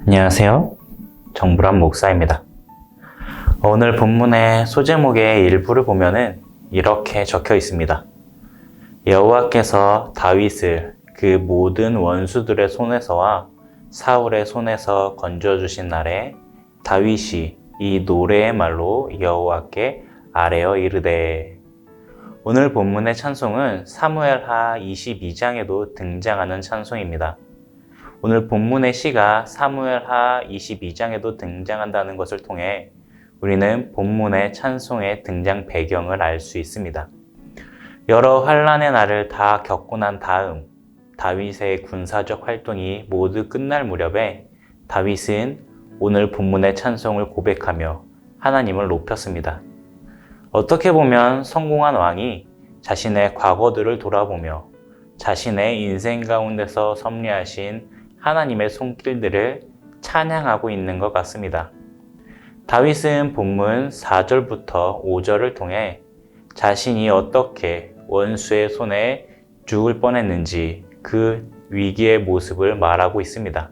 안녕하세요. 정부람 목사입니다. 오늘 본문의 소제목의 일부를 보면은 이렇게 적혀 있습니다. 여호와께서 다윗을 그 모든 원수들의 손에서와 사울의 손에서 건져주신 날에 다윗이 이 노래의 말로 여호와께 아뢰어 이르되. 오늘 본문의 찬송은 사무엘하 22장에도 등장하는 찬송입니다. 오늘 본문의 시가 사무엘하 22장에도 등장한다는 것을 통해 우리는 본문의 찬송의 등장 배경을 알 수 있습니다. 여러 환난의 날을 다 겪고 난 다음 다윗의 군사적 활동이 모두 끝날 무렵에 다윗은 오늘 본문의 찬송을 고백하며 하나님을 높였습니다. 어떻게 보면 성공한 왕이 자신의 과거들을 돌아보며 자신의 인생 가운데서 섭리하신 하나님의 손길들을 찬양하고 있는 것 같습니다. 다윗은 본문 4절부터 5절을 통해 자신이 어떻게 원수의 손에 죽을 뻔했는지 그 위기의 모습을 말하고 있습니다.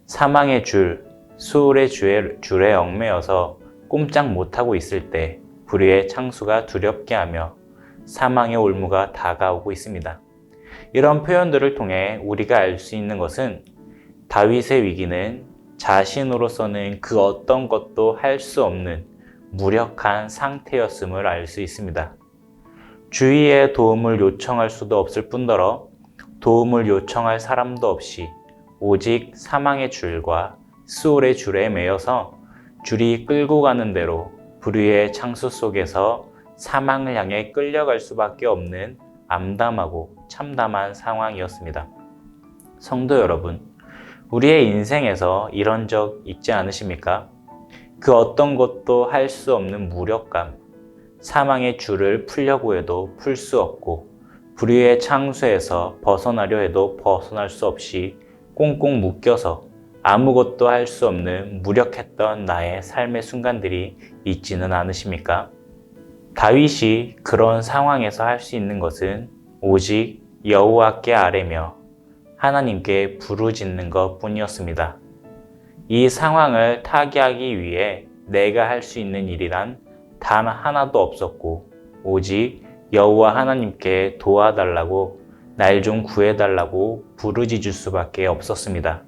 사망의 줄, 수울의 줄에 얽매여서 꼼짝 못하고 있을 때 불의의 창수가 두렵게 하며 사망의 올무가 다가오고 있습니다. 이런 표현들을 통해 우리가 알 수 있는 것은 다윗의 위기는 자신으로서는 그 어떤 것도 할 수 없는 무력한 상태였음을 알 수 있습니다. 주위에 도움을 요청할 수도 없을 뿐더러 도움을 요청할 사람도 없이 오직 사망의 줄과 수울의 줄에 매여서 줄이 끌고 가는 대로 불의의 창수 속에서 사망을 향해 끌려갈 수밖에 없는 암담하고 참담한 상황이었습니다. 성도 여러분, 우리의 인생에서 이런 적 있지 않으십니까? 그 어떤 것도 할 수 없는 무력감, 사망의 줄을 풀려고 해도 풀 수 없고 불의의 창수에서 벗어나려 해도 벗어날 수 없이 꽁꽁 묶여서 아무것도 할 수 없는 무력했던 나의 삶의 순간들이 있지는 않으십니까? 다윗이 그런 상황에서 할 수 있는 것은 오직 여호와께 아뢰며 하나님께 부르짖는 것 뿐이었습니다. 이 상황을 타개하기 위해 내가 할 수 있는 일이란 단 하나도 없었고 오직 여호와 하나님께 도와달라고 날 좀 구해달라고 부르짖을 수밖에 없었습니다.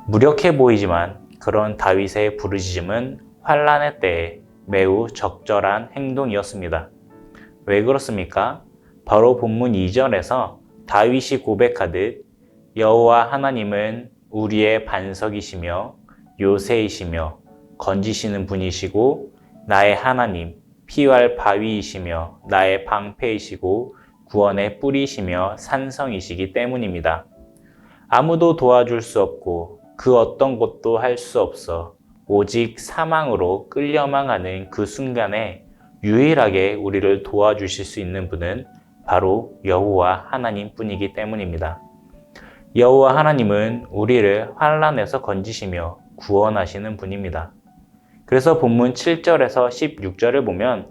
무력해 보이지만 그런 다윗의 부르짖음은 환난의 때에 매우 적절한 행동이었습니다. 왜 그렇습니까? 바로 본문 2절에서 다윗이 고백하듯 여호와 하나님은 우리의 반석이시며 요새이시며 건지시는 분이시고 나의 하나님 피할 바위이시며 나의 방패이시고 구원의 뿌리시며 산성이시기 때문입니다. 아무도 도와줄 수 없고 그 어떤 것도 할 수 없어 오직 사망으로 끌려만 가는 그 순간에 유일하게 우리를 도와주실 수 있는 분은 바로 여호와 하나님 뿐이기 때문입니다. 여호와 하나님은 우리를 환난에서 건지시며 구원하시는 분입니다. 그래서 본문 7절에서 16절을 보면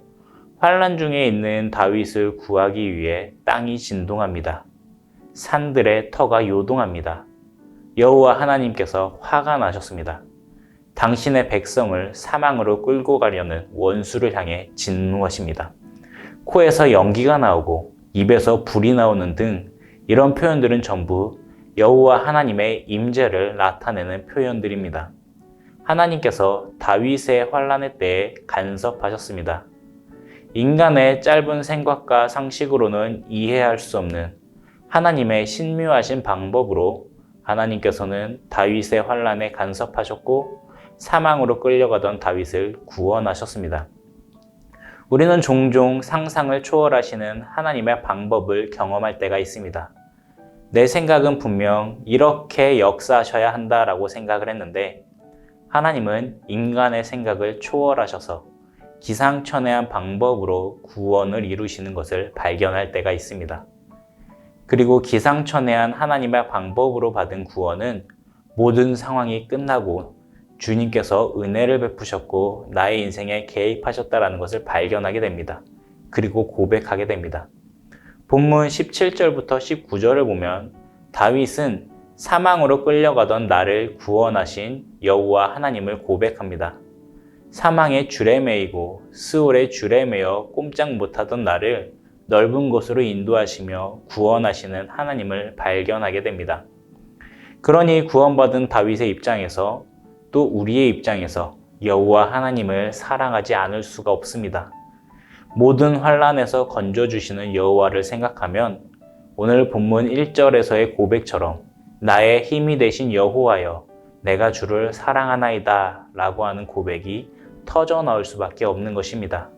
환란 중에 있는 다윗을 구하기 위해 땅이 진동합니다. 산들의 터가 요동합니다. 여호와 하나님께서 화가 나셨습니다. 당신의 백성을 사망으로 끌고 가려는 원수를 향해 진노하십니다. 코에서 연기가 나오고 입에서 불이 나오는 등 이런 표현들은 전부 여호와 하나님의 임재를 나타내는 표현들입니다. 하나님께서 다윗의 환란의 때에 간섭하셨습니다. 인간의 짧은 생각과 상식으로는 이해할 수 없는 하나님의 신묘하신 방법으로 하나님께서는 다윗의 환란에 간섭하셨고 사망으로 끌려가던 다윗을 구원하셨습니다. 우리는 종종 상상을 초월하시는 하나님의 방법을 경험할 때가 있습니다. 내 생각은 분명 이렇게 역사하셔야 한다라고 생각을 했는데 하나님은 인간의 생각을 초월하셔서 기상천외한 방법으로 구원을 이루시는 것을 발견할 때가 있습니다. 그리고 기상천외한 하나님의 방법으로 받은 구원은 모든 상황이 끝나고 주님께서 은혜를 베푸셨고 나의 인생에 개입하셨다는 것을 발견하게 됩니다. 그리고 고백하게 됩니다. 본문 17절부터 19절을 보면 다윗은 사망으로 끌려가던 나를 구원하신 여호와 하나님을 고백합니다. 사망의 줄에 매이고 스올의 줄에 매여 꼼짝 못하던 나를 넓은 곳으로 인도하시며 구원하시는 하나님을 발견하게 됩니다. 그러니 구원받은 다윗의 입장에서 또 우리의 입장에서 여호와 하나님을 사랑하지 않을 수가 없습니다. 모든 환란에서 건져주시는 여호와를 생각하면 오늘 본문 1절에서의 고백처럼 나의 힘이 되신 여호와여 내가 주를 사랑하나이다 라고 하는 고백이 터져 나올 수밖에 없는 것입니다.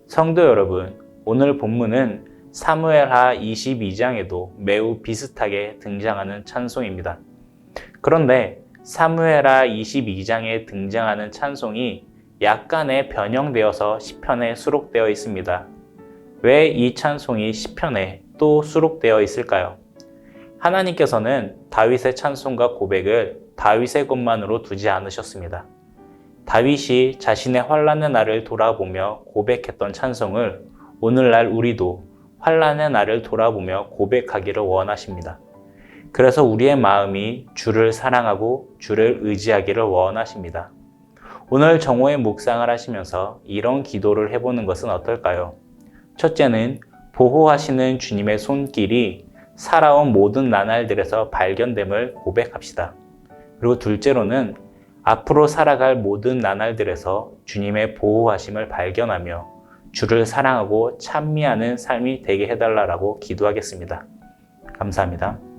성도 여러분, 오늘 본문은 사무엘하 22장에도 매우 비슷하게 등장하는 찬송입니다. 그런데 사무엘하 22장에 등장하는 찬송이 약간의 변형되어서 시편에 수록되어 있습니다. 왜 이 찬송이 시편에 또 수록되어 있을까요? 하나님께서는 다윗의 찬송과 고백을 다윗의 것만으로 두지 않으셨습니다. 다윗이 자신의 환난의 날을 돌아보며 고백했던 찬송을 오늘날 우리도 환난의 날을 돌아보며 고백하기를 원하십니다. 그래서 우리의 마음이 주를 사랑하고 주를 의지하기를 원하십니다. 오늘 정오의 묵상을 하시면서 이런 기도를 해보는 것은 어떨까요? 첫째는 보호하시는 주님의 손길이 살아온 모든 나날들에서 발견됨을 고백합시다. 그리고 둘째로는 앞으로 살아갈 모든 나날들에서 주님의 보호하심을 발견하며 주를 사랑하고 찬미하는 삶이 되게 해달라고 기도하겠습니다. 감사합니다.